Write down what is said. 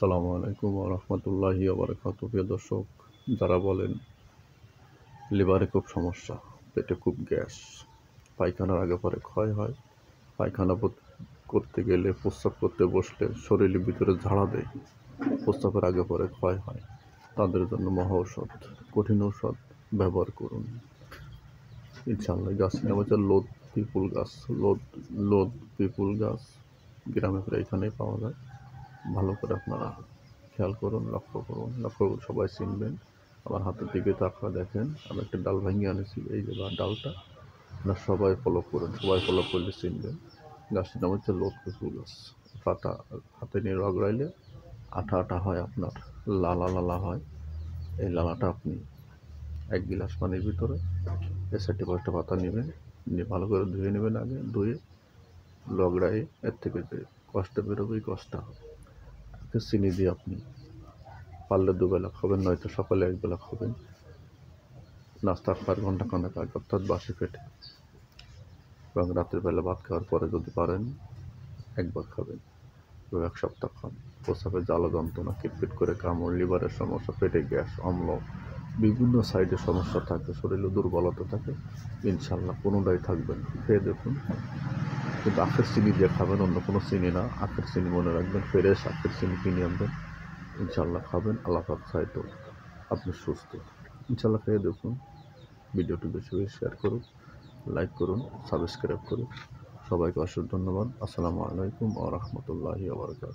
আসসালামু আলাইকুম ওয়া রাহমাতুল্লাহি ওয়া বারাকাতুহু। প্রিয় দর্শক, যারা বলেন লিভারে খুব সমস্যা, পেটে খুব গ্যাস, পায়খানার আগে পরে ক্ষয় হয়, পায়খানা করতে গেলে প্রস্রাব করতে বসলে শরীরের ভিতরে ঝাড়া দেয়, প্রস্রাবের আগে পরে ক্ষয় হয়, তাদের জন্য মহা ঔষধ, কঠিন ঔষধ ব্যবহার করুন ইনশাআল্লাহ। গাছের নাম হচ্ছে লোদ পিপুল গাছ। লোদ পিপুল গাছ গ্রামে প্রায় এখানেই পাওয়া যায়। ভালো করে আপনারা খেয়াল করুন, লক্ষ্য করুন, সবাই চিনবেন। আমার হাতের দিকে তাকা দেখেন, আমি একটা ডাল ভাঙিয়ে আনেছি, এই যে ডালটা আপনারা সবাই ফলো করুন, সবাই ফলো করলে চিনবেন। গাছটির নাম হচ্ছে লোদ পিপুল গাছ। পাতা হাতে নিয়ে রগড়াইলে আঠা আঠা হয়, আপনার লালা লালা হয়। এই লালাটা আপনি 1 গিলাস পানির ভিতরে এই 4-5টা পাতা নেবেন, নিয়ে ভালো করে ধুয়ে নেবেন। আগে ধুয়ে রগড়াই এর থেকে যে কষ্ট বেরোবে, এই কষ্ট চিনি দিয়ে আপনি পারলে 2 বেলা খাবেন, নয়তো সকালে 1 বেলা খাবেন। নাস্তা খাওয়ার ঘন্টাখানেক আগে, অর্থাৎ বাসি পেটে, এবং রাতের বেলা ভাত খাওয়ার পরে যদি পারেন 1 বার খাবেন। 1 সপ্তাহ খান। প্রস্রাবের জ্বালা যন্ত্রণা, কিটকিট করে কামড়, লিভারের সমস্যা, পেটে গ্যাস, অম্ল, বিভিন্ন সাইডে সমস্যা থাকে, শরীরে দুর্বলতা থাকে, ইনশাল্লাহ কোনোটাই থাকবেন। খেয়ে দেখুন। কিন্তু আখের চিনি দিয়ে খাবেন, অন্য কোনো চিনি না। আখের চিনি মনে রাখবেন, ফ্রেশ আখের চিনি কিনে আনবেন, ইনশাল্লাহ খাবেন। আল্লাহ পাক চাইতো আপনি সুস্থ। ইনশাল্লাহ খেয়ে দেখুন। ভিডিওটি বেশি বেশি শেয়ার করুন, লাইক করুন, সাবস্ক্রাইব করুন। সবাইকে অসংখ্য ধন্যবাদ। আসসালামু আলাইকুম ওয়া রাহমাতুল্লাহি ওয়া বারাকাতুহু।